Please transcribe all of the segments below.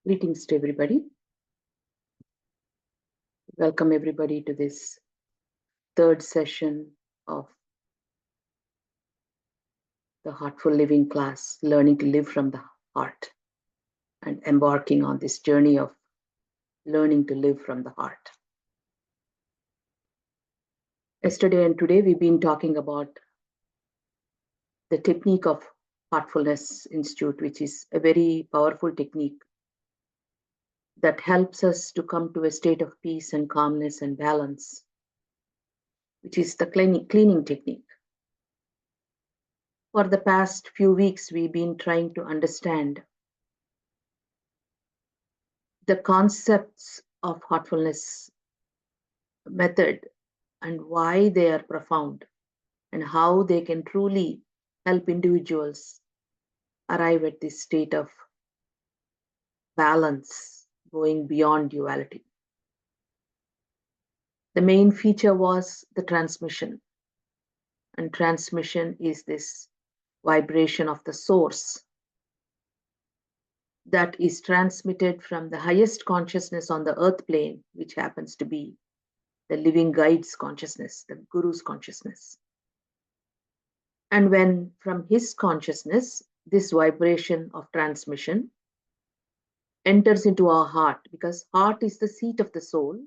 Greetings to everybody. Welcome everybody to this third session of the Heartful Living class, learning to live from the heart and embarking on this journey of learning to live from the heart. Yesterday and today we've been talking about the technique of Heartfulness Institute, which is a very powerful technique that helps us to come to a state of peace and calmness and balance, which is the cleaning technique. For the past few weeks, we've been trying to understand the concepts of Heartfulness method and why they are profound and how they can truly help individuals arrive at this state of balance, going beyond duality. The main feature was the transmission, and transmission is this vibration of the source that is transmitted from the highest consciousness on the earth plane, which happens to be the living guide's consciousness, the guru's consciousness. And when from his consciousness, this vibration of transmission enters into our heart, because heart is the seat of the soul,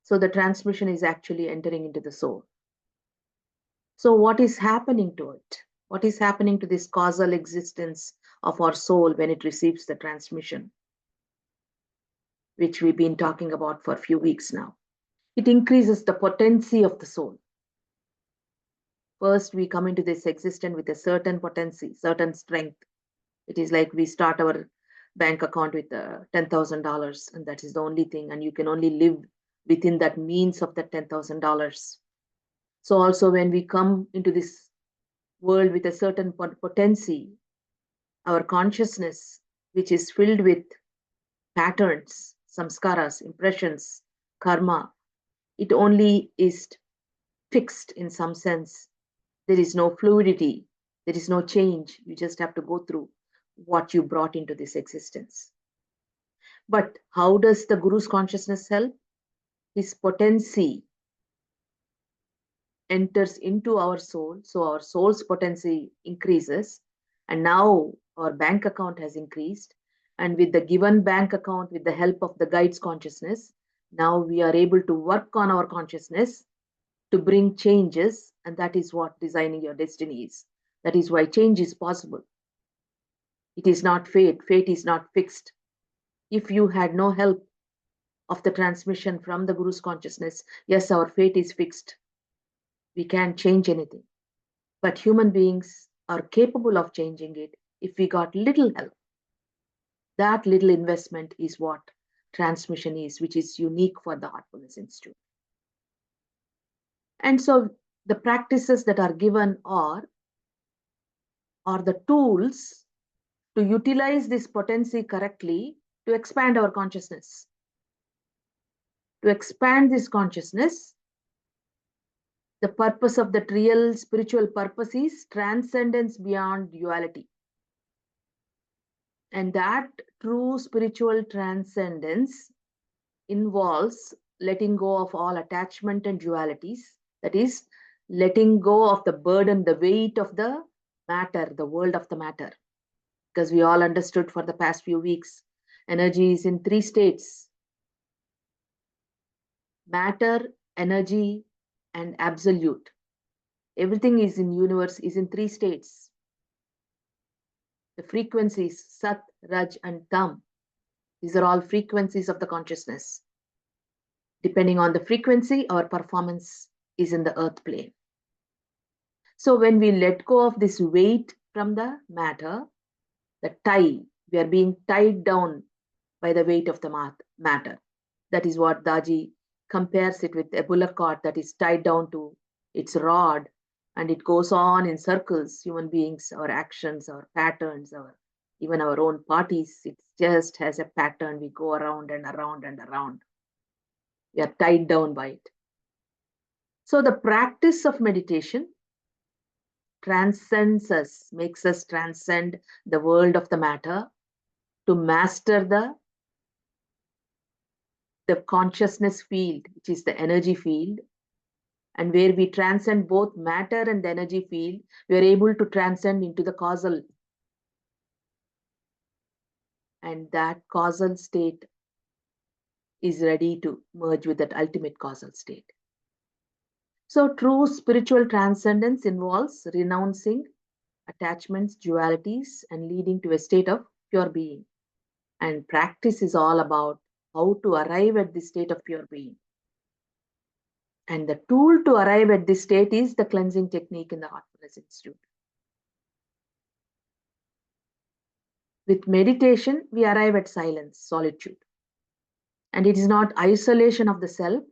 so the transmission is actually entering into the soul. So what is happening to it? What is happening to this causal existence of our soul when it receives the transmission, which we've been talking about for a few weeks now? It increases the potency of the soul. First, we come into this existence with a certain potency, certain strength. It is like we start our bank account with $10,000, and that is the only thing, and you can only live within that means of that $10,000. So also when we come into this world with a certain potency, our consciousness, which is filled with patterns, samskaras, impressions, karma, it only is fixed in some sense. There is no fluidity, there is no change. You just have to go through what you brought into this existence. But how does the Guru's consciousness help? His potency enters into our soul, so our soul's potency increases, and now our bank account has increased, and with the given bank account, with the help of the guide's consciousness, now we are able to work on our consciousness to bring changes, and that is what designing your destiny is. That is why change is possible. It is not fate. Fate is not fixed. If you had no help of the transmission from the Guru's consciousness, yes, our fate is fixed. We can't change anything. But human beings are capable of changing it if we got little help. That little investment is what transmission is, which is unique for the Heartfulness Institute. And so the practices that are given are the tools to utilize this potency correctly to expand our consciousness. To expand this consciousness, the purpose of that real spiritual purpose is transcendence beyond duality. And that true spiritual transcendence involves letting go of all attachment and dualities. That is, letting go of the burden, the weight of the matter, the world of the matter. Because we all understood for the past few weeks, energy is in three states: matter, energy, and absolute. Everything is in universe is in three states. The frequencies, Sat, Raj, and Tam, these are all frequencies of the consciousness. Depending on the frequency, our performance is in the earth plane. So when we let go of this weight from the matter, the tie, we are being tied down by the weight of the matter. That is what Daji compares it with a bullock cart that is tied down to its rod, and it goes on in circles. Human beings, our actions, our patterns, even our own parties, it just has a pattern. We go around and around and around. We are tied down by it. So the practice of meditation transcends us, makes us transcend the world of the matter, to master the consciousness field, which is the energy field, and where we transcend both matter and the energy field, we are able to transcend into the causal. And that causal state is ready to merge with that ultimate causal state. So, true spiritual transcendence involves renouncing attachments, dualities, and leading to a state of pure being. And practice is all about how to arrive at this state of pure being. And the tool to arrive at this state is the cleansing technique in the Heartfulness Institute. With meditation, we arrive at silence, solitude. And it is not isolation of the self,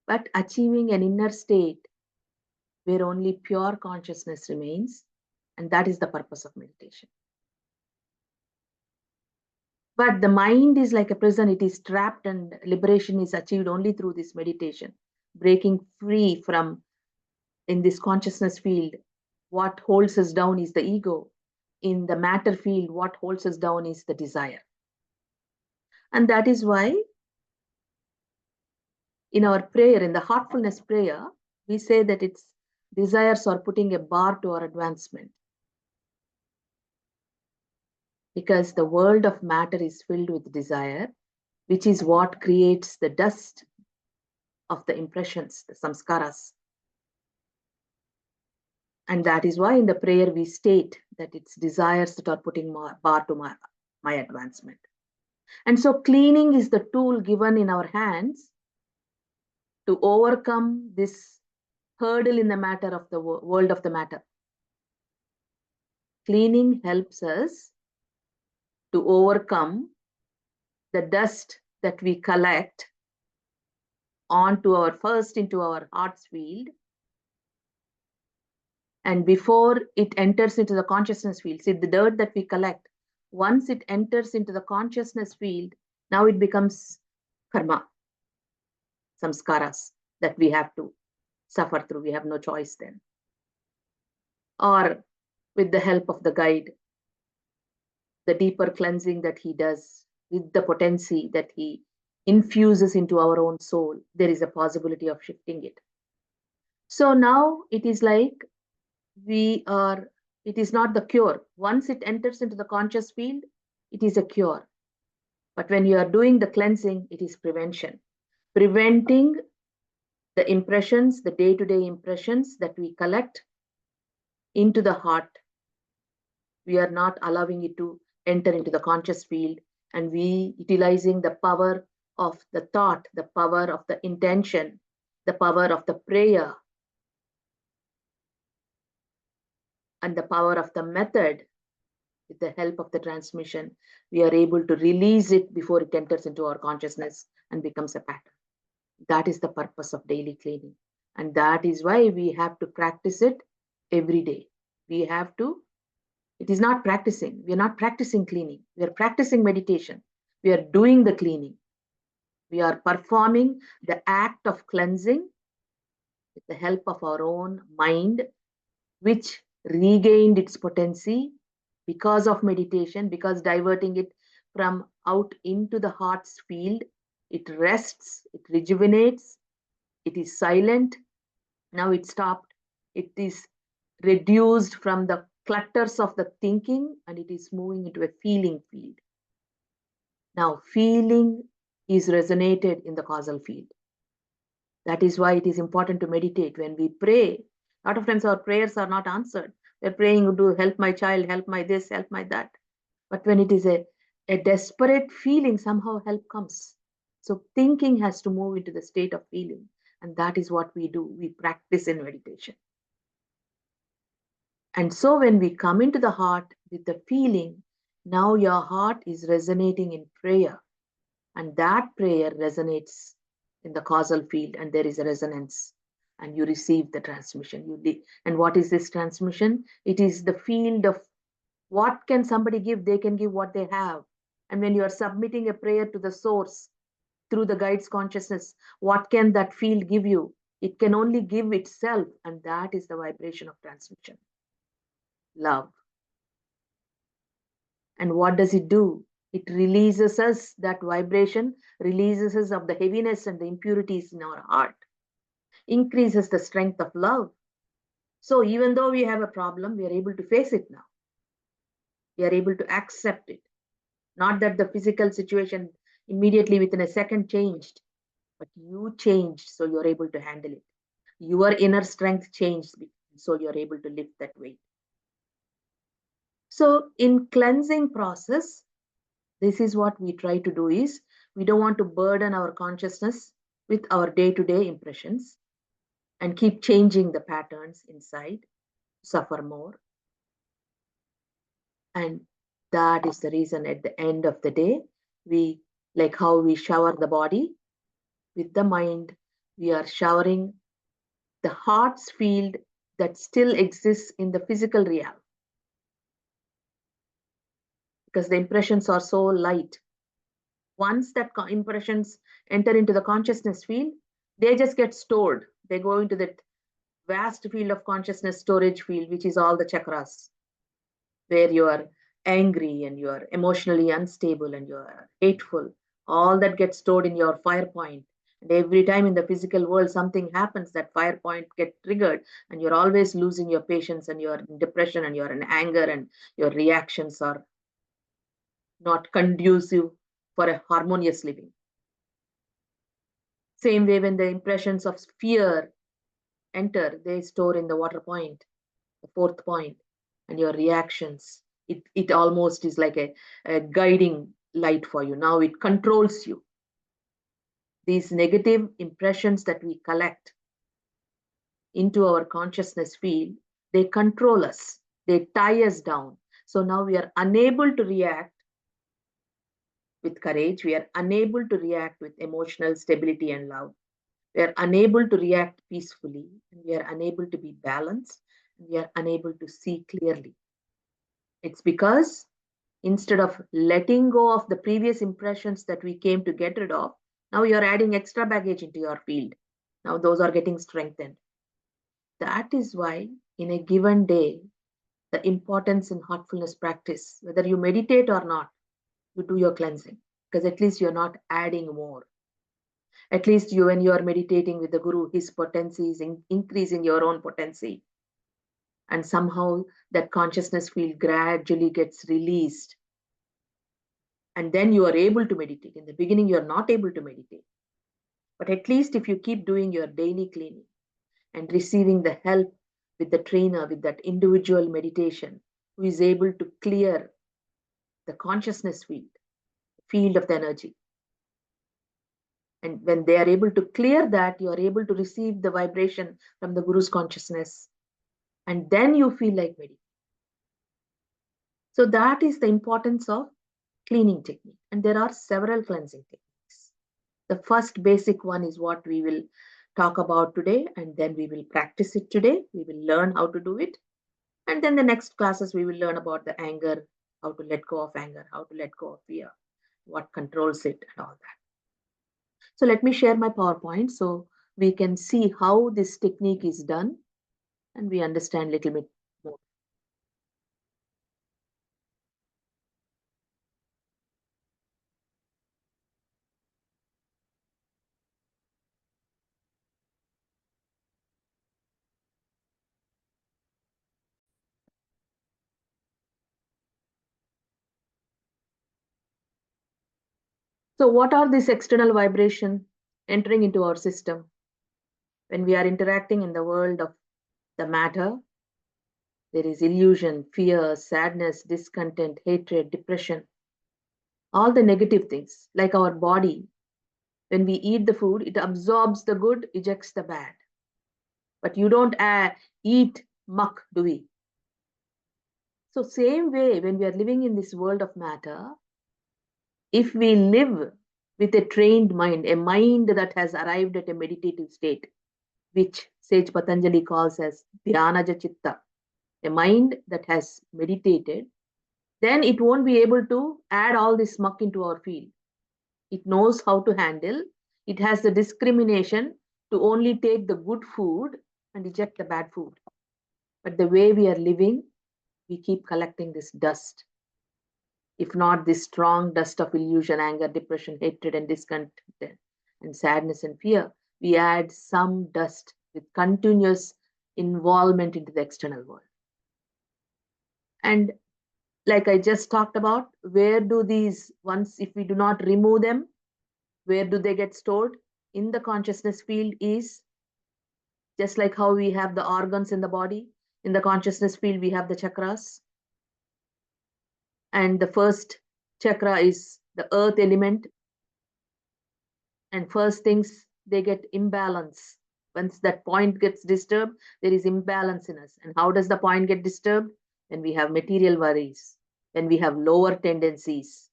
but achieving an inner state where only pure consciousness remains. And that is the purpose of meditation. But the mind is like a prison, it is trapped, and liberation is achieved only through this meditation, breaking free from in this consciousness field. What holds us down is the ego. In the matter field, what holds us down is the desire. And that is why in our prayer, in the heartfulness prayer, we say that it's desires are putting a bar to our advancement. Because the world of matter is filled with desire, which is what creates the dust of the impressions, the samskaras. And that is why in the prayer we state that it's desires that are putting bar to my advancement. And so cleaning is the tool given in our hands to overcome this hurdle in the matter of the world of the matter. Cleaning helps us to overcome the dust that we collect into our heart's field. And before it enters into the consciousness field, see the dirt that we collect, once it enters into the consciousness field, now it becomes karma, samskaras that we have to suffer through. We have no choice then. Or with the help of the guide, the deeper cleansing that he does with the potency that he infuses into our own soul, there is a possibility of shifting it. So now it is like it is not the cure. Once it enters into the conscious field, it is a cure. But when you are doing the cleansing, it is prevention. Preventing the impressions, the day-to-day impressions that we collect into the heart. We are not allowing it to enter into the conscious field, and we utilizing the power of the thought, the power of the intention, the power of the prayer, and the power of the method. With the help of the transmission, we are able to release it before it enters into our consciousness and becomes a pattern. That is the purpose of daily cleaning. And that is why we have to practice it every day. It is not practicing. We are not practicing cleaning. We are practicing meditation. We are doing the cleaning. We are performing the act of cleansing with the help of our own mind, which regained its potency because of meditation, because diverting it from out into the heart's field, it rests, it rejuvenates, it is silent. Now it stopped. It is reduced from the clutters of the thinking, and it is moving into a feeling field. Now feeling is resonated in the causal field. That is why it is important to meditate. When we pray, a lot of times our prayers are not answered. We're praying to help my child, help my this, help my that. But when it is a desperate feeling, somehow help comes. So thinking has to move into the state of feeling. And that is what we do. We practice in meditation. And so when we come into the heart with the feeling, now your heart is resonating in prayer. And that prayer resonates in the causal field, and there is a resonance. And you receive the transmission. And what is this transmission? It is the field of what can somebody give? They can give what they have. And when you are submitting a prayer to the source through the guide's consciousness, what can that field give you? It can only give itself, and that is the vibration of transmission. Love. And what does it do? It releases us, that vibration releases us of the heaviness and the impurities in our heart, increases the strength of love. So even though we have a problem, we are able to face it now. We are able to accept it. Not that the physical situation immediately within a second changed, but you changed, so you're able to handle it. Your inner strength changed, so you're able to lift that weight. So in cleansing process, this is what we try to do is, we don't want to burden our consciousness with our day-to-day impressions and keep changing the patterns inside, suffer more. And that is the reason at the end of the day, we, like how we shower the body with the mind, we are showering the heart's field that still exists in the physical realm. Because the impressions are so light. Once that impressions enter into the consciousness field, they just get stored. They go into that vast field of consciousness storage field, which is all the chakras, where you are angry and you are emotionally unstable and you are hateful. All that gets stored in your fire point. And every time in the physical world something happens, that fire point get triggered, and you're always losing your patience, and you're in depression, and you're in anger, and your reactions are not conducive for a harmonious living. Same way, when the impressions of fear enter, they store in the water point, the fourth point, and your reactions. It almost is like a guiding light for you. Now it controls you. These negative impressions that we collect into our consciousness field, they control us, they tie us down. So now we are unable to react with courage, we are unable to react with emotional stability and love. We are unable to react peacefully, and we are unable to be balanced, and we are unable to see clearly. It's because instead of letting go of the previous impressions that we came to get rid of, now you're adding extra baggage into your field. Now those are getting strengthened. That is why in a given day, the importance in heartfulness practice, whether you meditate or not, you do your cleansing, because at least you're not adding more. At least you, when you are meditating with the Guru, his potency is increasing your own potency. And somehow that consciousness field gradually gets released. And then you are able to meditate. In the beginning, you are not able to meditate. But at least if you keep doing your daily cleaning and receiving the help with the trainer, with that individual meditation, who is able to clear the consciousness field of the energy. And when they are able to clear that, you are able to receive the vibration from the Guru's consciousness. And then you feel like meditating. So that is the importance of cleaning technique. And there are several cleansing techniques. The first basic one is what we will talk about today, and then we will practice it today. We will learn how to do it. And then the next classes, we will learn about the anger, how to let go of anger, how to let go of fear, what controls it, and all that. So let me share my PowerPoint so we can see how this technique is done and we understand a little bit more. So what are these external vibration entering into our system? When we are interacting in the world of the matter, there is illusion, fear, sadness, discontent, hatred, depression, all the negative things. Like our body, when we eat the food, it absorbs the good, ejects the bad. But you don't eat muck, do we? So same way, when we are living in this world of matter, if we live with a trained mind, a mind that has arrived at a meditative state, which Sage Patanjali calls as Dhyanaja Chitta, a mind that has meditated, then it won't be able to add all this muck into our field. It knows how to handle, it has the discrimination to only take the good food and reject the bad food. But the way we are living, we keep collecting this dust. If not this strong dust of illusion, anger, depression, hatred, and discontent, and sadness and fear, we add some dust with continuous involvement into the external world. And like I just talked about, where do these, once if we do not remove them, where do they get stored? In the consciousness field is just like how we have the organs in the body. In the consciousness field, we have the chakras. And the first chakra is the earth element. And first things, they get imbalance. Once that point gets disturbed, there is imbalance in us. And how does the point get disturbed? When we have material worries, when we have lower tendencies,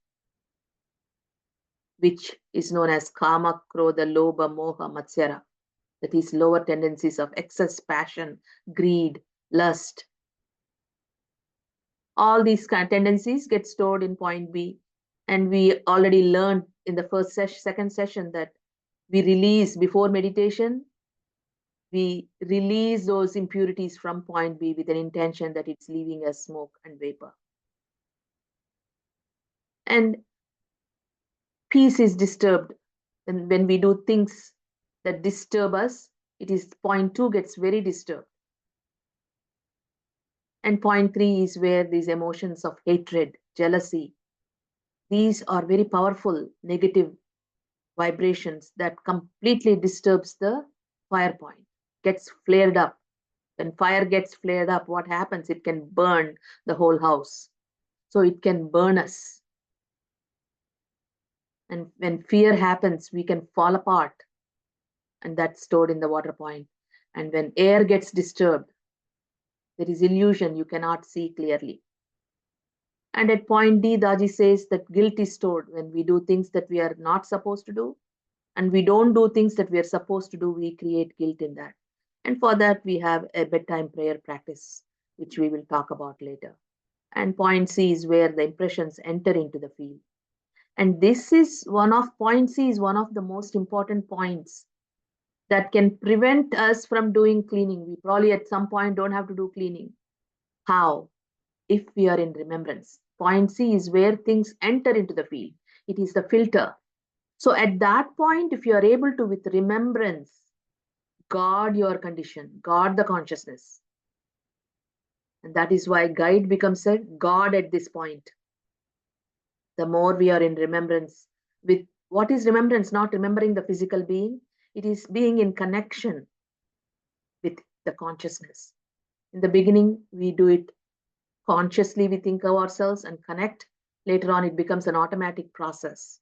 which is known as kama, krodha, lobha, moha, matsyara. That is lower tendencies of excess passion, greed, lust. All these kind of tendencies get stored in point B. And we already learned in the second session that we release before meditation, we release those impurities from point B with an intention that it's leaving as smoke and vapor. And peace is disturbed. And when we do things that disturb us, it is point 2 gets very disturbed. And point 3 is where these emotions of hatred, jealousy, these are very powerful negative vibrations that completely disturbs the fire point, gets flared up. When fire gets flared up, what happens? It can burn the whole house. So it can burn us. And when fear happens, we can fall apart. And that's stored in the water point. And when air gets disturbed, there is illusion, you cannot see clearly. And at point D, Daji says that guilt is stored when we do things that we are not supposed to do. And we don't do things that we are supposed to do, we create guilt in that. And for that, we have a bedtime prayer practice, which we will talk about later. And point C is where the impressions enter into the field. And this is point C is one of the most important points that can prevent us from doing cleaning. We probably at some point don't have to do cleaning. How? If we are in remembrance. Point C is where things enter into the field. It is the filter. So at that point, if you are able to, with remembrance, guard your condition, guard the consciousness. And that is why guide becomes a God at this point. The more we are in remembrance with what is remembrance, not remembering the physical being, it is being in connection with the consciousness. In the beginning, we do it consciously, we think of ourselves and connect. Later on, it becomes an automatic process.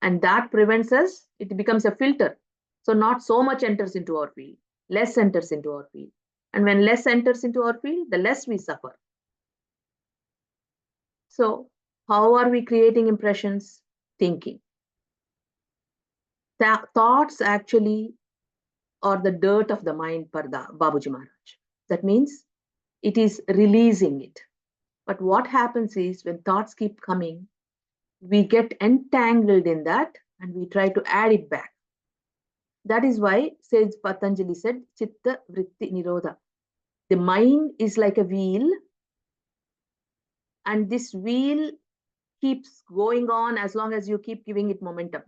And that prevents us, it becomes a filter. So not so much enters into our field, less enters into our field. And when less enters into our field, the less we suffer. So how are we creating impressions? Thinking. Thoughts actually are the dirt of the mind, Parda, Babuji Maharaj. That means it is releasing it. But what happens is when thoughts keep coming, we get entangled in that and we try to add it back. That is why Sage Patanjali said, Chitta Vritti Nirodha. The mind is like a wheel, and this wheel keeps going on as long as you keep giving it momentum.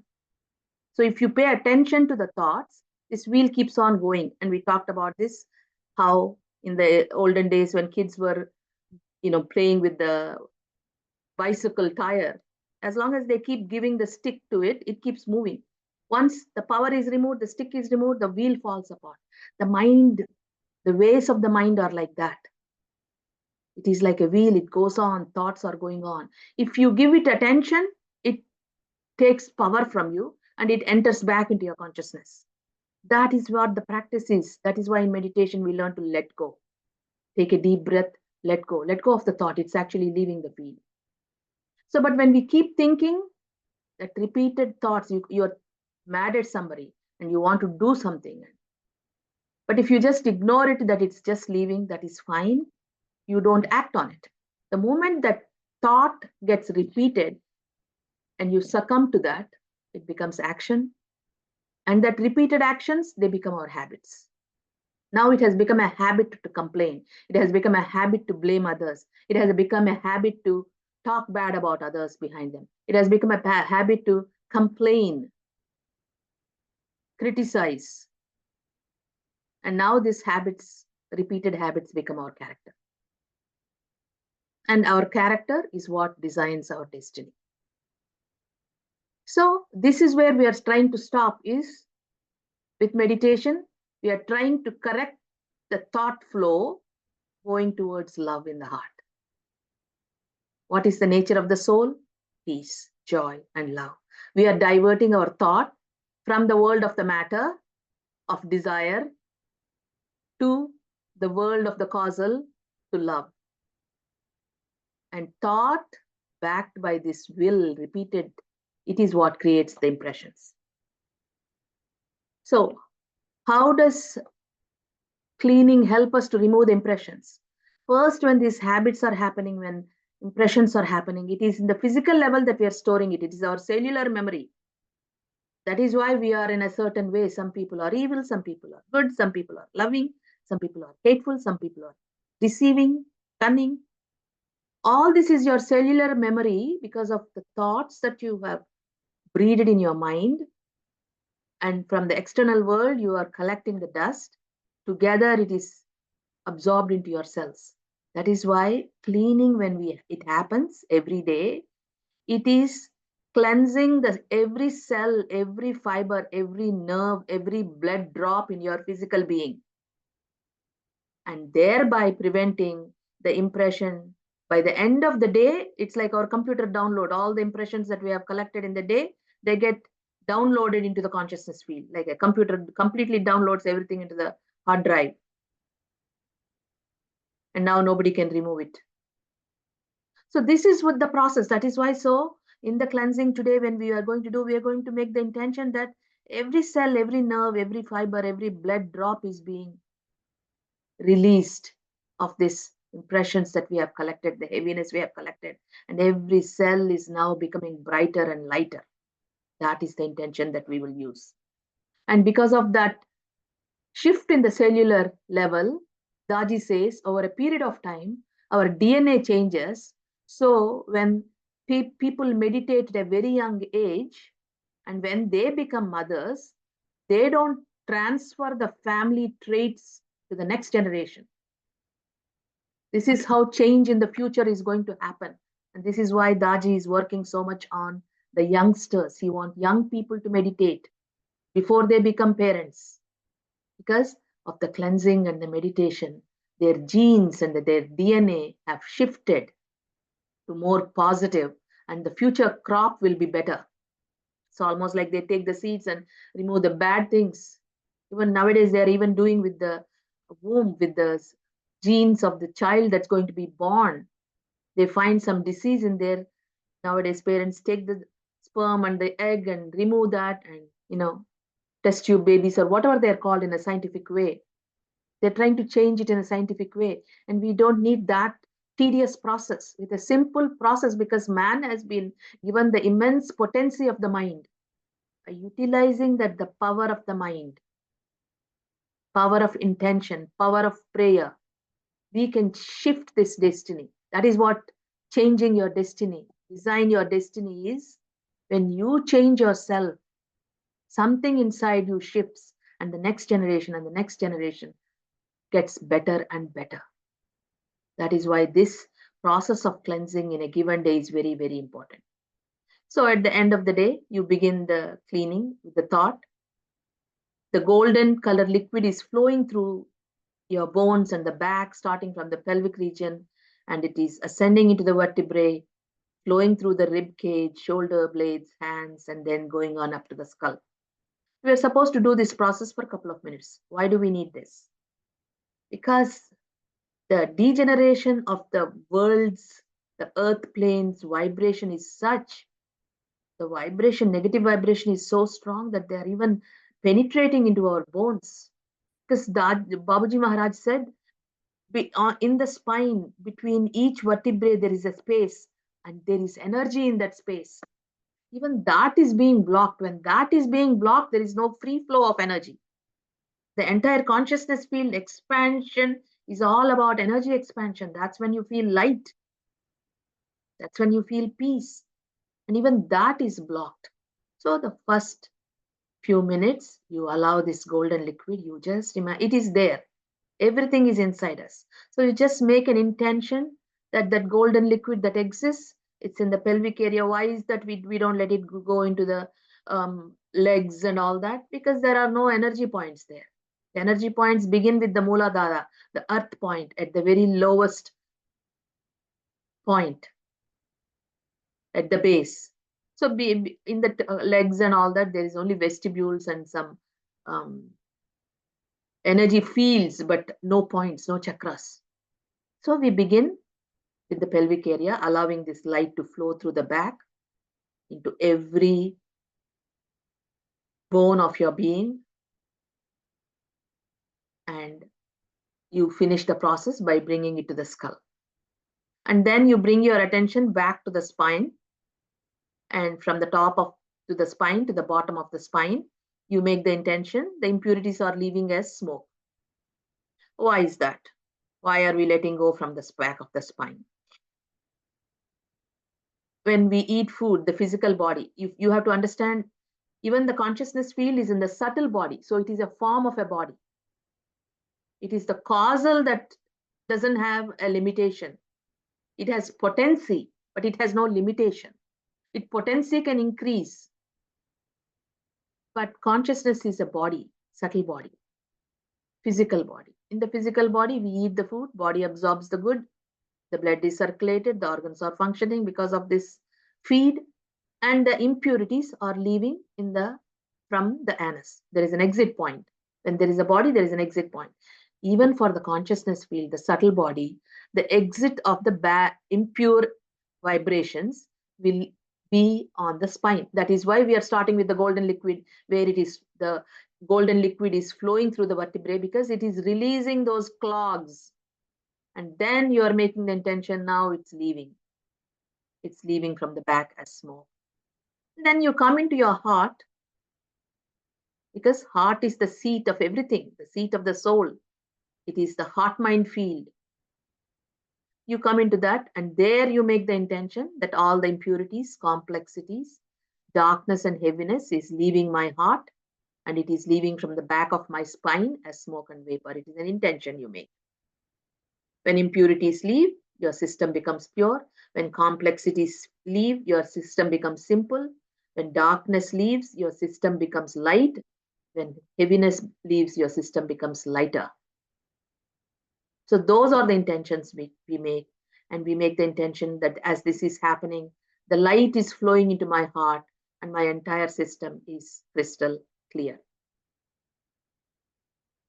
So if you pay attention to the thoughts, this wheel keeps on going. And we talked about this, how in the olden days when kids were, playing with the bicycle tire, as long as they keep giving the stick to it, it keeps moving. Once the power is removed, the stick is removed, the wheel falls apart. The mind, the ways of the mind are like that. It is like a wheel, it goes on, thoughts are going on. If you give it attention, it takes power from you and it enters back into your consciousness. That is what the practice is. That is why in meditation we learn to let go. Take a deep breath, let go. Let go of the thought. It's actually leaving the field. So, but when we keep thinking that repeated thoughts, you're mad at somebody and you want to do something. But if you just ignore it, that it's just leaving, that is fine. You don't act on it. The moment that thought gets repeated and you succumb to that, it becomes action. And that repeated actions, they become our habits. Now it has become a habit to complain. It has become a habit to blame others. It has become a habit to talk bad about others behind them. It has become a habit to complain, criticize. And now these habits, repeated habits, become our character. And our character is what designs our destiny. So this is where we are trying to stop, is with meditation, we are trying to correct the thought flow going towards love in the heart. What is the nature of the soul? Peace, joy, and love. We are diverting our thought from the world of the matter, of desire, to the world of the causal, to love. And thought backed by this will, repeated, it is what creates the impressions. So, how does cleaning help us to remove the impressions? First, when these habits are happening, when impressions are happening, it is in the physical level that we are storing it. It is our cellular memory. That is why we are in a certain way. Some people are evil, some people are good, some people are loving, some people are hateful, some people are deceiving, cunning. All this is your cellular memory because of the thoughts that you have breeded in your mind. And from the external world, you are collecting the dust. Together, it is absorbed into your cells. That is why cleaning, when it happens every day, it is cleansing the every cell, every fiber, every nerve, every blood drop in your physical being, and thereby preventing the impression. By the end of the day, it's like our computer download all the impressions that we have collected in the day. They get downloaded into the consciousness field, like a computer completely downloads everything into the hard drive, and now nobody can remove it. So this is what the process. That is why, so in the cleansing today, when we are going to do, we are going to make the intention that every cell, every nerve, every fiber, every blood drop is being released of this impressions that we have collected, the heaviness we have collected, and every cell is now becoming brighter and lighter. That is the intention that we will use. And because of that shift in the cellular level, Daji says, over a period of time, our DNA changes. So when people meditate at a very young age, and when they become mothers, they don't transfer the family traits to the next generation. This is how change in the future is going to happen. And this is why Daji is working so much on the youngsters. He wants young people to meditate before they become parents. Because of the cleansing and the meditation, their genes and their DNA have shifted to more positive, and the future crop will be better. It's almost like they take the seeds and remove the bad things. Even nowadays, they're even doing with the womb, with the genes of the child that's going to be born. They find some disease in there. Nowadays, parents take the sperm and the egg and remove that, and test tube babies or whatever they're called in a scientific way. They're trying to change it in a scientific way. And we don't need that tedious process, with a simple process, because man has been given the immense potency of the mind. By utilizing that, the power of the mind, power of intention, power of prayer, we can shift this destiny. That is what changing your destiny, design your destiny is. When you change yourself, something inside you shifts, and the next generation and the next generation gets better and better. That is why this process of cleansing in a given day is very, very important. So at the end of the day, you begin the cleaning with the thought. The golden color liquid is flowing through your bones and the back, starting from the pelvic region, and it is ascending into the vertebrae, flowing through the rib cage, shoulder blades, hands, and then going on up to the skull. We are supposed to do this process for a couple of minutes. Why do we need this? Because the degeneration of the world's, the earth plane's vibration is such, the vibration, negative vibration is so strong that they are even penetrating into our bones. Because Babaji Maharaj said, in the spine, between each vertebrae, there is a space, and there is energy in that space. Even that is being blocked. When that is being blocked, there is no free flow of energy. The entire consciousness field expansion is all about energy expansion. That's when you feel light. That's when you feel peace. And even that is blocked. So the first few minutes, you allow this golden liquid, you just imagine it is there. Everything is inside us. So you just make an intention that that golden liquid that exists, it's in the pelvic area. Why is that we don't let it go into the legs and all that? Because there are no energy points there. The energy points begin with the Mooladhara, the earth point at the very lowest point at the base. So in the legs and all that, there is only vestibules and some um, energy fields, but no points, no chakras. So we begin with the pelvic area, allowing this light to flow through the back into every bone of your being. And you finish the process by bringing it to the skull. And then you bring your attention back to the spine, and from the top of to the spine to the bottom of the spine, you make the intention the impurities are leaving as smoke. Why is that? Why are we letting go from the back of the spine? When we eat food, the physical body, you have to understand, even the consciousness field is in the subtle body. So it is a form of a body. It is the causal that doesn't have a limitation. It has potency, but it has no limitation. Its potency can increase, but consciousness is a body, subtle body, physical body. In the physical body, we eat the food, body absorbs the good, the blood is circulated, the organs are functioning because of this feed, and the impurities are leaving in the from the anus. There is an exit point. When there is a body, there is an exit point. Even for the consciousness field, the subtle body, the exit of the impure vibrations will be on the spine. That is why we are starting with the golden liquid, where it is the golden liquid is flowing through the vertebrae, because it is releasing those clogs. And then you are making the intention, now it's leaving. It's leaving from the back as smoke. And then you come into your heart, because heart is the seat of everything, the seat of the soul. It is the heart mind field. You come into that, and there you make the intention that all the impurities, complexities, darkness, and heaviness is leaving my heart, and it is leaving from the back of my spine as smoke and vapor. It is an intention you make. When impurities leave, your system becomes pure. When complexities leave, your system becomes simple. When darkness leaves, your system becomes light. When heaviness leaves, your system becomes lighter. So those are the intentions we make. And we make the intention that as this is happening, the light is flowing into my heart and my entire system is crystal clear.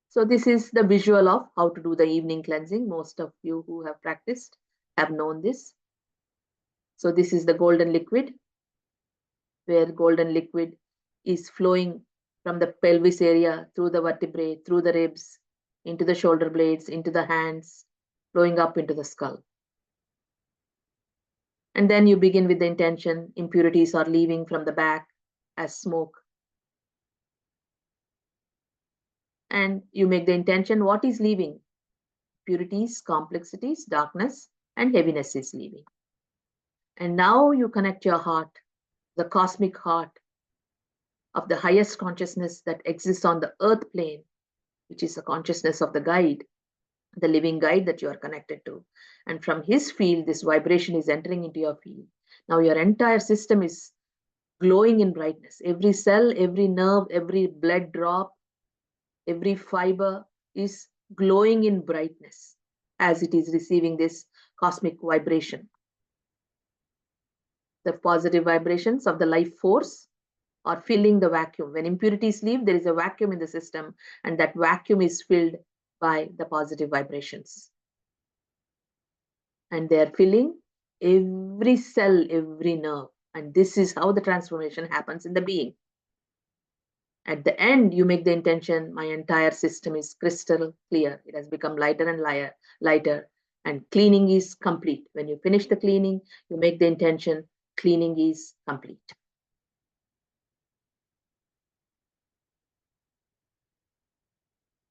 So this is the visual of how to do the evening cleansing. Most of you who have practiced have known this. So this is the golden liquid, where golden liquid is flowing from the pelvis area through the vertebrae, through the ribs, into the shoulder blades, into the hands, flowing up into the skull. And then you begin with the intention, impurities are leaving from the back as smoke. And you make the intention, what is leaving? Purities, complexities, darkness, and heaviness is leaving. And now you connect your heart, the cosmic heart of the highest consciousness that exists on the earth plane, which is the consciousness of the guide, the living guide that you are connected to. And from his field, this vibration is entering into your field. Now your entire system is glowing in brightness. Every cell, every nerve, every blood drop, every fiber is glowing in brightness as it is receiving this cosmic vibration. The positive vibrations of the life force are filling the vacuum. When impurities leave, there is a vacuum in the system, and that vacuum is filled by the positive vibrations. And they are filling every cell, every nerve. And this is how the transformation happens in the being. At the end, you make the intention, my entire system is crystal clear. It has become lighter and lighter, and cleaning is complete. When you finish the cleaning, you make the intention, cleaning is complete.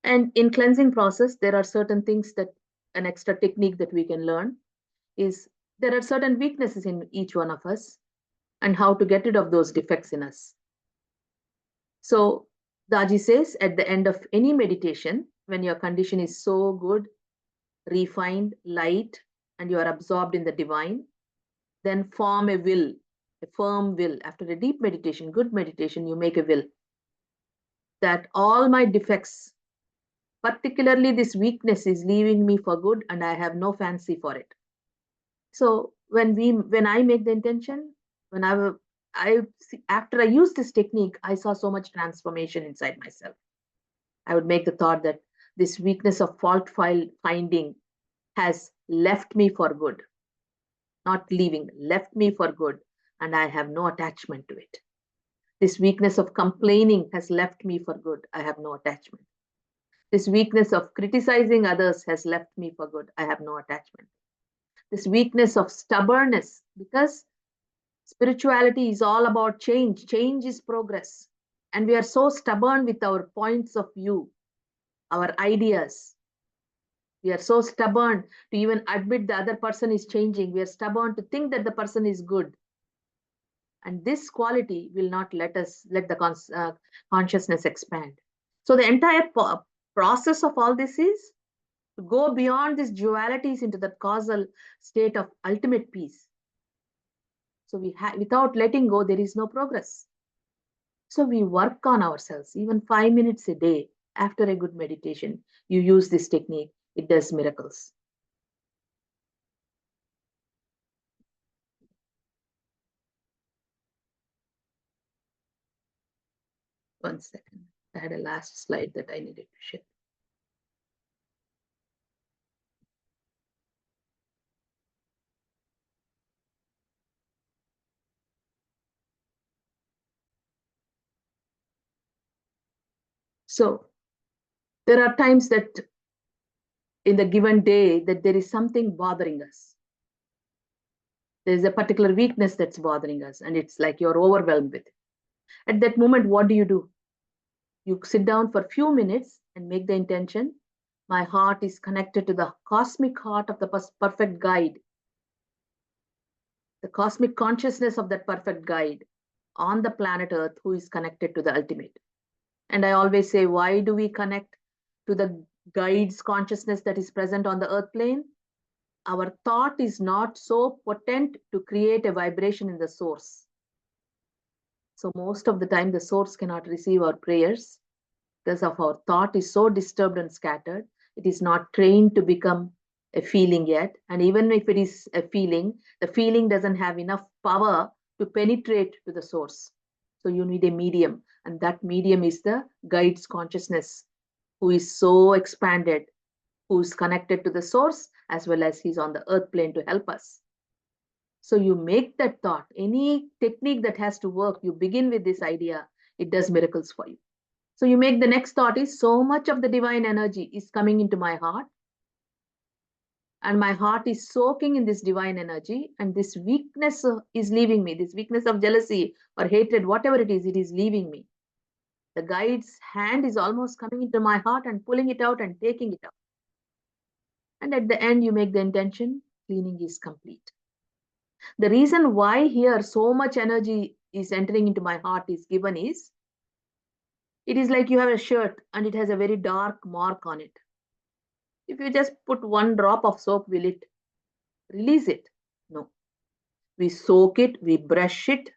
And in cleansing process, there are certain things that an extra technique that we can learn is there are certain weaknesses in each one of us and how to get rid of those defects in us. So, Daji says at the end of any meditation, when your condition is so good, refined, light, and you are absorbed in the divine, then form a will, a firm will. After a deep meditation, good meditation, you make a will that all my defects, particularly this weakness, is leaving me for good and I have no fancy for it. So when I make the intention, when after I use this technique, I saw so much transformation inside myself. I would make the thought that this weakness of fault file finding has left me for good, not leaving, left me for good, and I have no attachment to it. This weakness of complaining has left me for good. I have no attachment. This weakness of criticizing others has left me for good. I have no attachment. This weakness of stubbornness, because spirituality is all about change. Change is progress. And we are so stubborn with our points of view, our ideas. We are so stubborn to even admit the other person is changing. We are stubborn to think that the person is good. And this quality will not let the consciousness expand. So the entire process of all this is to go beyond these dualities into the causal state of ultimate peace. So without letting go, there is no progress. So we work on ourselves, even 5 minutes a day after a good meditation. You use this technique, it does miracles. One second. I had a last slide that I needed to share. So there are times that in the given day that there is something bothering us. There's a particular weakness that's bothering us, and it's like you're overwhelmed with it. At that moment, what do? You sit down for a few minutes and make the intention. My heart is connected to the cosmic heart of the perfect guide, the cosmic consciousness of that perfect guide on the planet Earth who is connected to the ultimate. And I always say, why do we connect to the guide's consciousness that is present on the earth plane? Our thought is not so potent to create a vibration in the source. So most of the time, the source cannot receive our prayers because of our thought is so disturbed and scattered. It is not trained to become a feeling yet. And even if it is a feeling, the feeling doesn't have enough power to penetrate to the source. So you need a medium. And that medium is the guide's consciousness, who is so expanded, who's connected to the source, as well as he's on the earth plane to help us. So you make that thought. Any technique that has to work, you begin with this idea, it does miracles for you. So you make the next thought is, so much of the divine energy is coming into my heart, and my heart is soaking in this divine energy, and this weakness is leaving me. This weakness of jealousy or hatred, whatever it is leaving me. The guide's hand is almost coming into my heart and pulling it out and taking it out. And at the end, you make the intention, cleaning is complete. The reason why here so much energy is entering into my heart is given is, it is like you have a shirt and it has a very dark mark on it. If you just put one drop of soap, will it release it? No. We soak it, we brush it,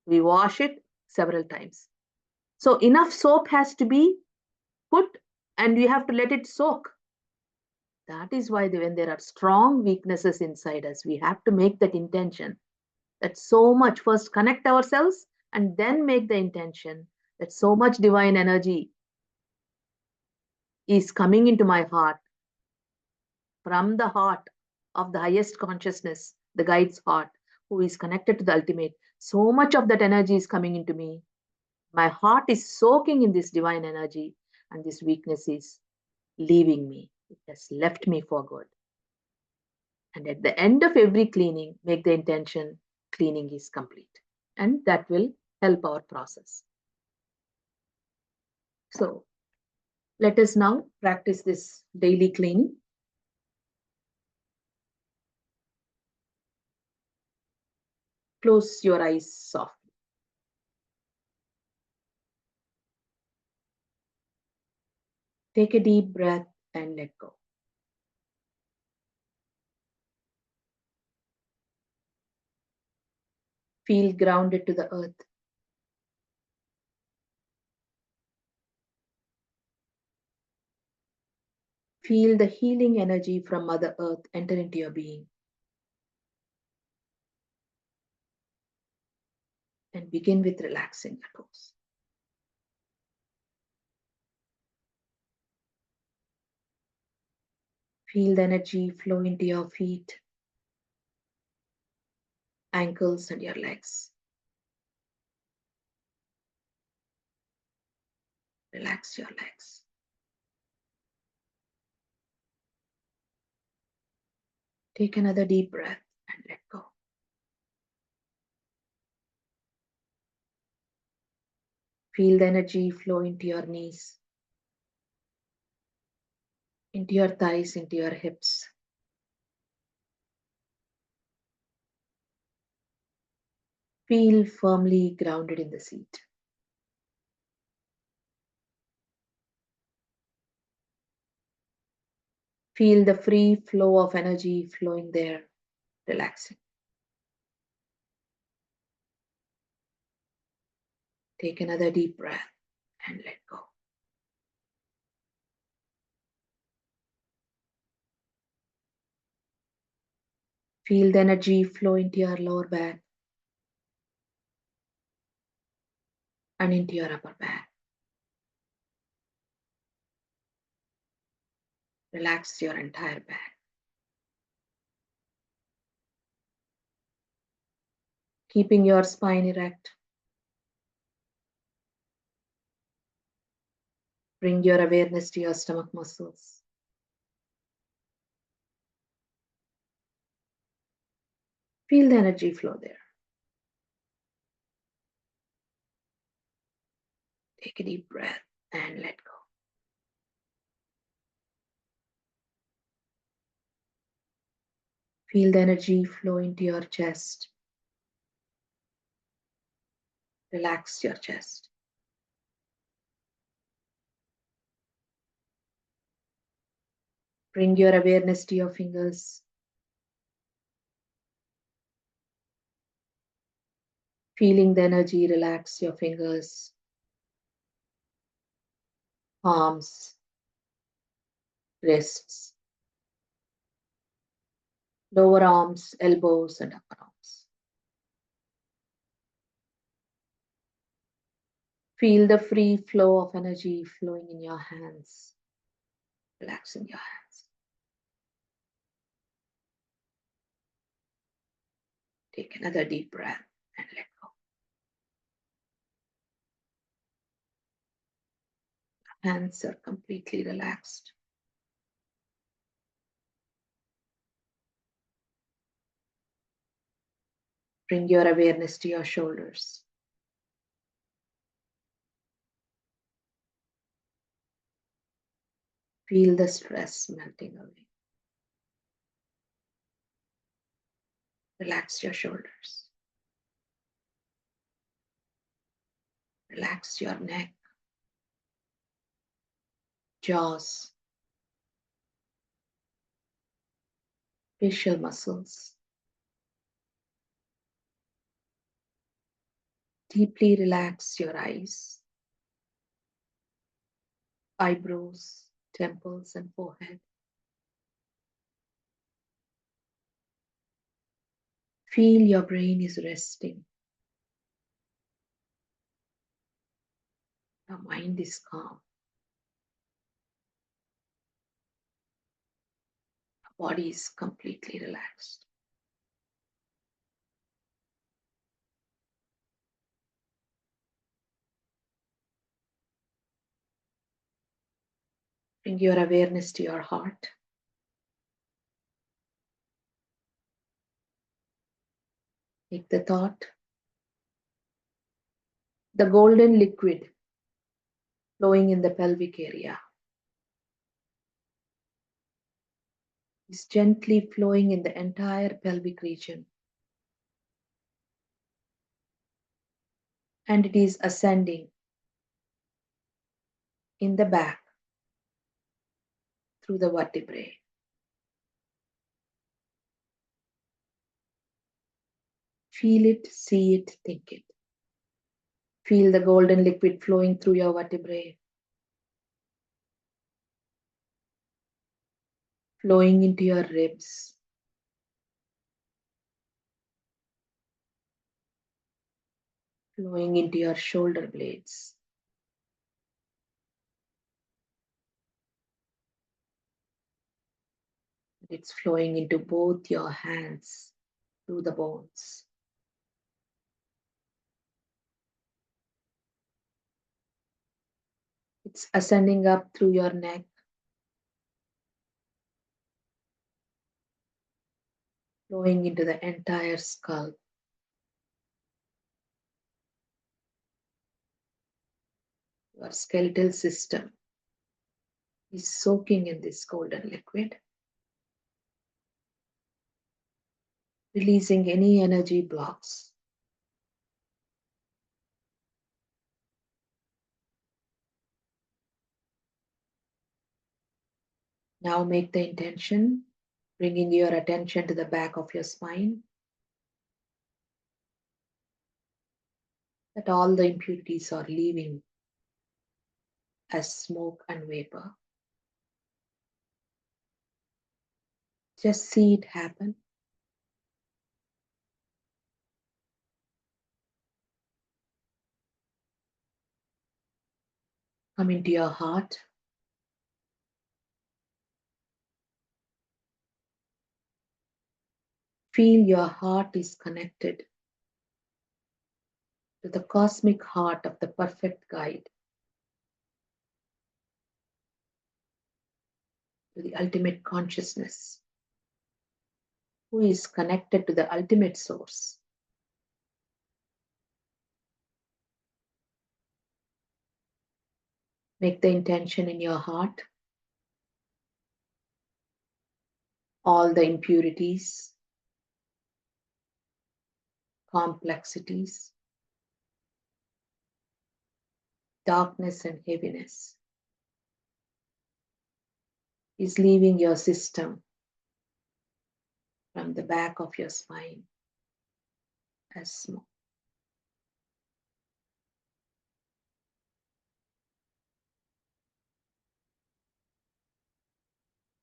we wash it several times. So enough soap has to be put and we have to let it soak. That is why when there are strong weaknesses inside us, we have to make that intention. That so much, first connect ourselves and then make the intention that so much divine energy is coming into my heart from the heart of the highest consciousness, the guide's heart, who is connected to the ultimate. So much of that energy is coming into me. My heart is soaking in this divine energy, and this weakness is leaving me. It has left me for good. And at the end of every cleaning, make the intention, cleaning is complete. And that will help our process. So let us now practice this daily cleaning. Close your eyes softly. Take a deep breath and let go. Feel grounded to the earth. Feel the healing energy from Mother Earth enter into your being. And begin with relaxing your toes. Feel the energy flow into your feet, ankles, and your legs. Relax your legs. Take another deep breath and let go. Feel the energy flow into your knees, into your thighs, into your hips. Feel firmly grounded in the seat. Feel the free flow of energy flowing there, relaxing. Take another deep breath and let go. Feel the energy flow into your lower back and into your upper back. Relax your entire back. Keeping your spine erect. Bring your awareness to your stomach muscles. Feel the energy flow there. Take a deep breath and let go. Feel the energy flow into your chest. Relax your chest. Bring your awareness to your fingers. Feeling the energy relax your fingers, palms, wrists, lower arms, elbows, and upper arms. Feel the free flow of energy flowing in your hands, relaxing your hands. Take another deep breath and let go. Hands are completely relaxed. Bring your awareness to your shoulders. Feel the stress melting away. Relax your shoulders. Relax your neck, jaws, facial muscles. Deeply relax your eyes, eyebrows, temples, and forehead. Feel your brain is resting. Your mind is calm. Your body is completely relaxed. Bring your awareness to your heart. Take the thought. The golden liquid flowing in the pelvic area is gently flowing in the entire pelvic region. and it is ascending in the back through the vertebrae. Feel it, see it, think it. Feel the golden liquid flowing through your vertebrae, flowing into your ribs, flowing into your shoulder blades. It's flowing into both your hands through the bones. It's ascending up through your neck, flowing into the entire skull. Your skeletal system is soaking in this golden liquid, releasing any energy blocks. Now make the intention, bringing your attention to the back of your spine, that all the impurities are leaving as smoke and vapor. Just see it happen. Come into your heart. Feel your heart is connected to the cosmic heart of the perfect guide, to the ultimate consciousness, who is connected to the ultimate source. Make the intention in your heart. All the impurities, complexities, darkness and heaviness is leaving your system from the back of your spine as smoke.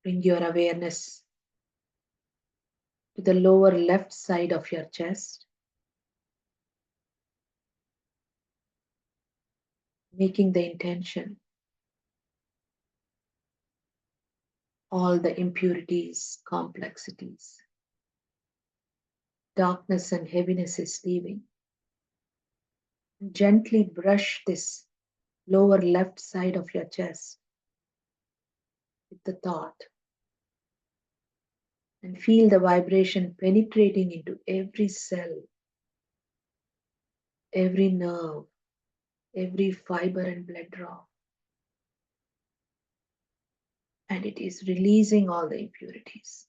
Bring your awareness to the lower left side of your chest, making the intention. All the impurities, complexities, darkness and heaviness is leaving. Gently brush this lower left side of your chest with the thought and feel the vibration penetrating into every cell, every nerve, every fiber and blood drop. And it is releasing all the impurities.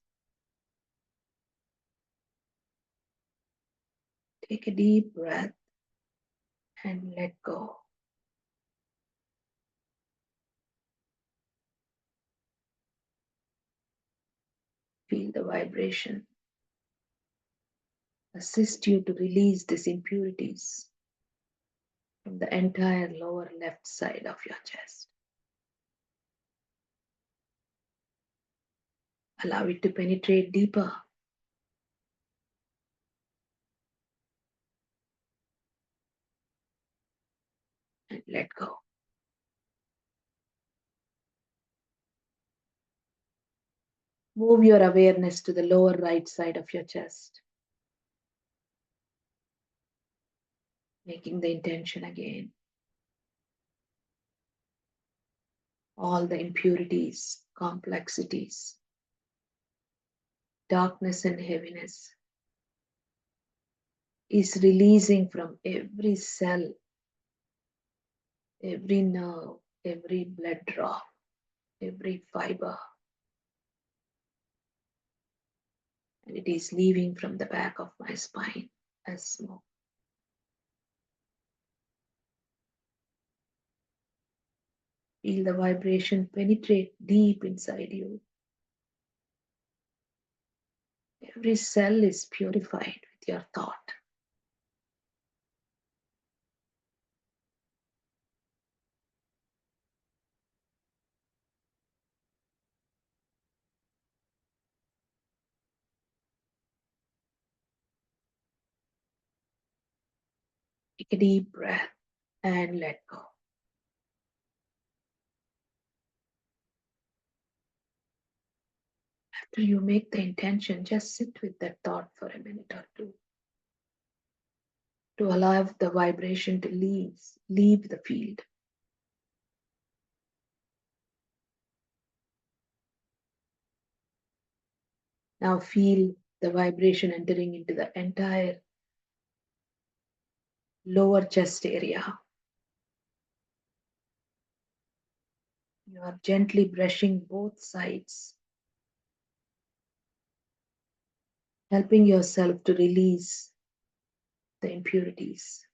Take a deep breath and let go. Feel the vibration. Assist you to release these impurities from the entire lower left side of your chest. Allow it to penetrate deeper. And let go. Move your awareness to the lower right side of your chest, making the intention again. All the impurities, complexities, darkness and heaviness is releasing from every cell, every nerve, every blood drop, every fiber. And it is leaving from the back of my spine as smoke. Feel the vibration penetrate deep inside you. Every cell is purified with your thought. Take a deep breath and let go. After you make the intention, just sit with that thought for a minute or two to allow the vibration to leave the field. Now feel the vibration entering into the entire lower chest area. You are gently brushing both sides, helping yourself to release the impurities.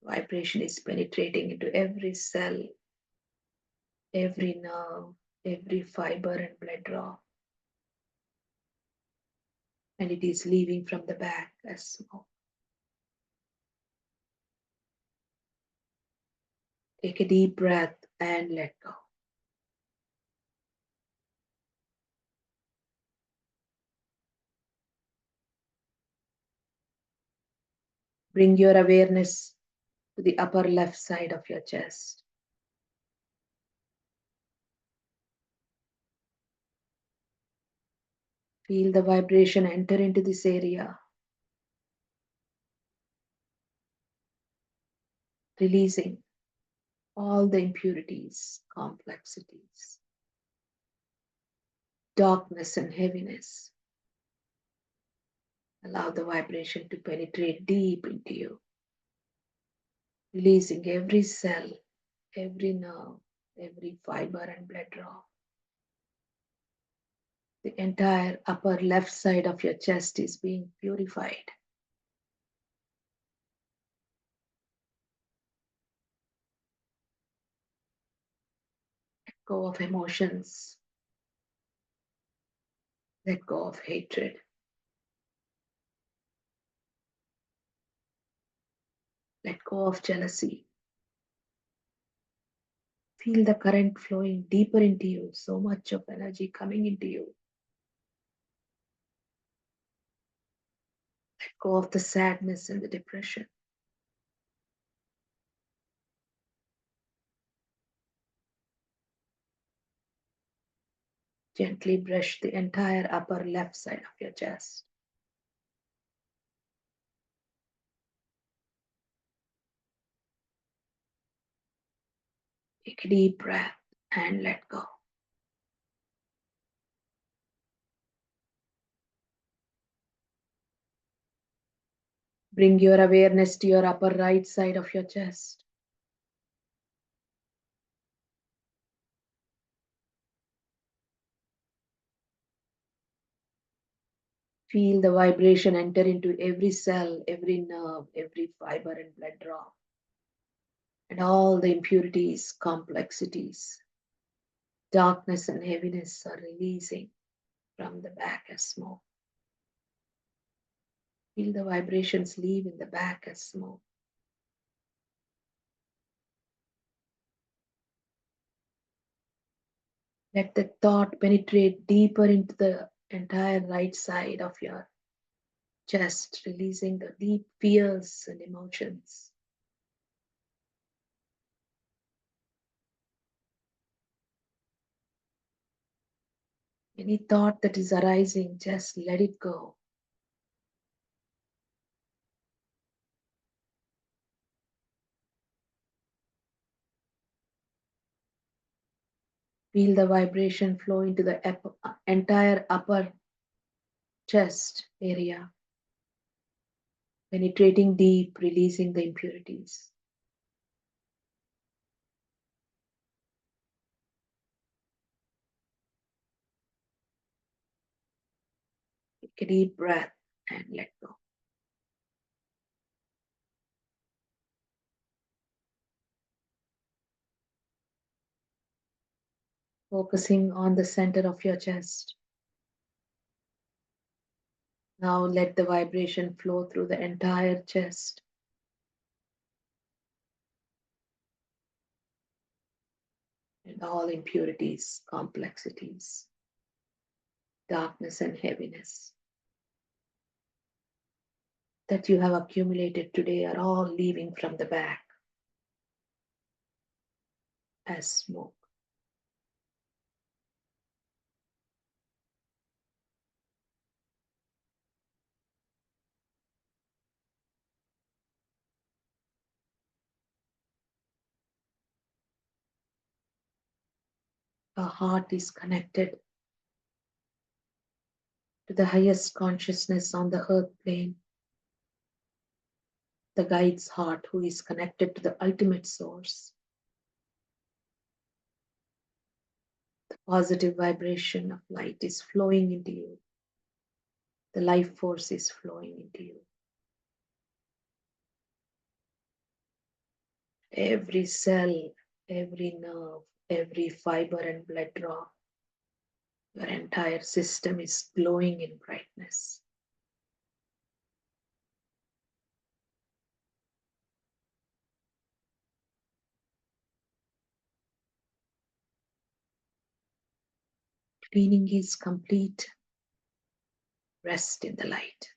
Vibration is penetrating into every cell, every nerve, every fiber and blood drop. And it is leaving from the back as smoke. Take a deep breath and let go. Bring your awareness to the upper left side of your chest. Feel the vibration enter into this area, releasing all the impurities, complexities, darkness, and heaviness. Allow the vibration to penetrate deep into you, releasing every cell, every nerve, every fiber and blood drop. The entire upper left side of your chest is being purified. Let go of emotions. Let go of hatred. Let go of jealousy. Feel the current flowing deeper into you, so much of energy coming into you. Let go of the sadness and the depression. Gently brush the entire upper left side of your chest. Take a deep breath and let go. Bring your awareness to your upper right side of your chest. Feel the vibration enter into every cell, every nerve, every fiber and blood drop. And all the impurities, complexities, darkness and heaviness are releasing from the back as smoke. Feel the vibrations leave in the back as smoke. Let the thought penetrate deeper into the entire right side of your chest, releasing the deep fears and emotions. Any thought that is arising, just let it go. Feel the vibration flow into the entire upper chest area, penetrating deep, releasing the impurities. Take a deep breath and let go. focusing on the center of your chest. Now let the vibration flow through the entire chest. And all impurities, complexities, darkness, and heaviness that you have accumulated today are all leaving from the back as smoke. Our heart is connected to the highest consciousness on the earth plane, the guide's heart who is connected to the ultimate source. The positive vibration of light is flowing into you. The life force is flowing into you. Every cell, every nerve, every fiber and blood drop, your entire system is glowing in brightness. Cleaning is complete. Rest in the light.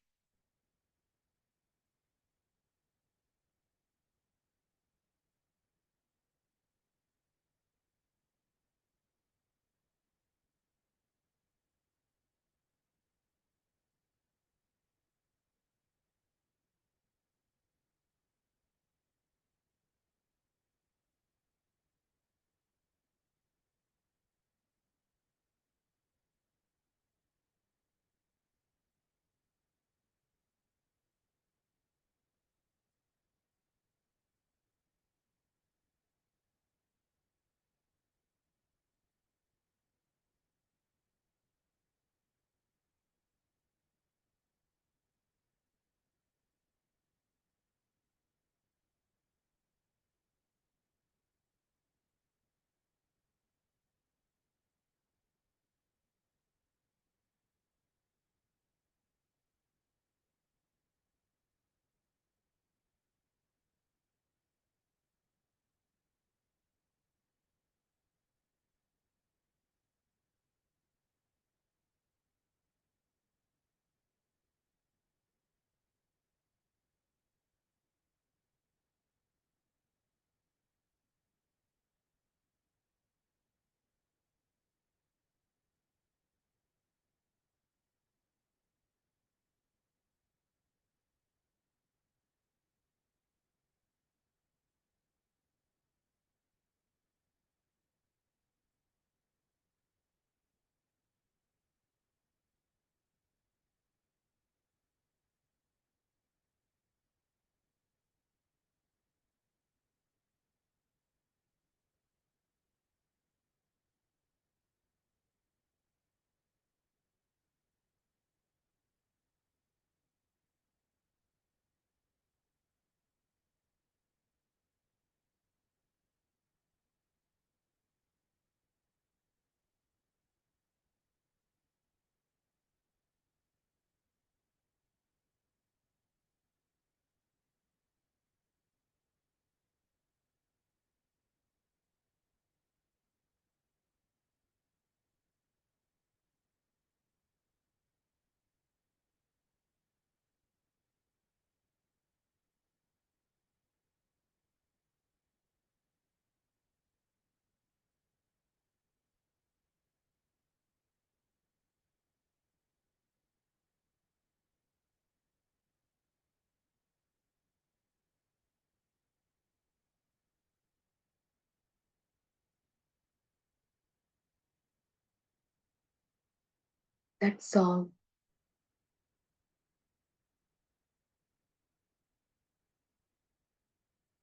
That's all.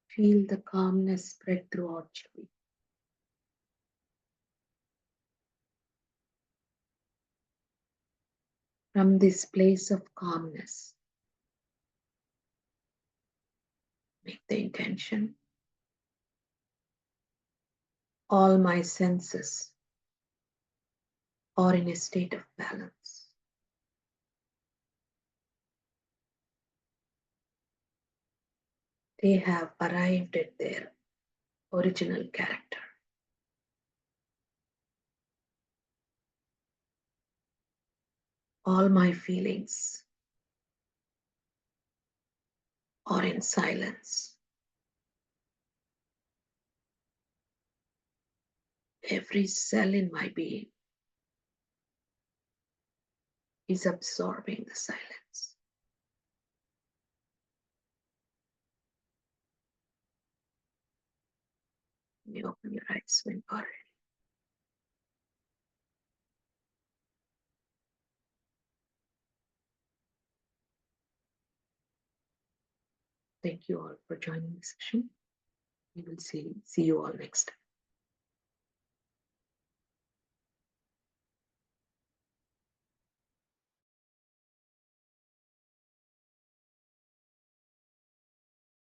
Feel the calmness spread throughout you. From this place of calmness, make the intention. All my senses or in a state of balance. They have arrived at their original character. All my feelings are in silence. Every cell in my being is absorbing the silence. You open your eyes when you're ready. Thank you all for joining the session. We will see you all next time.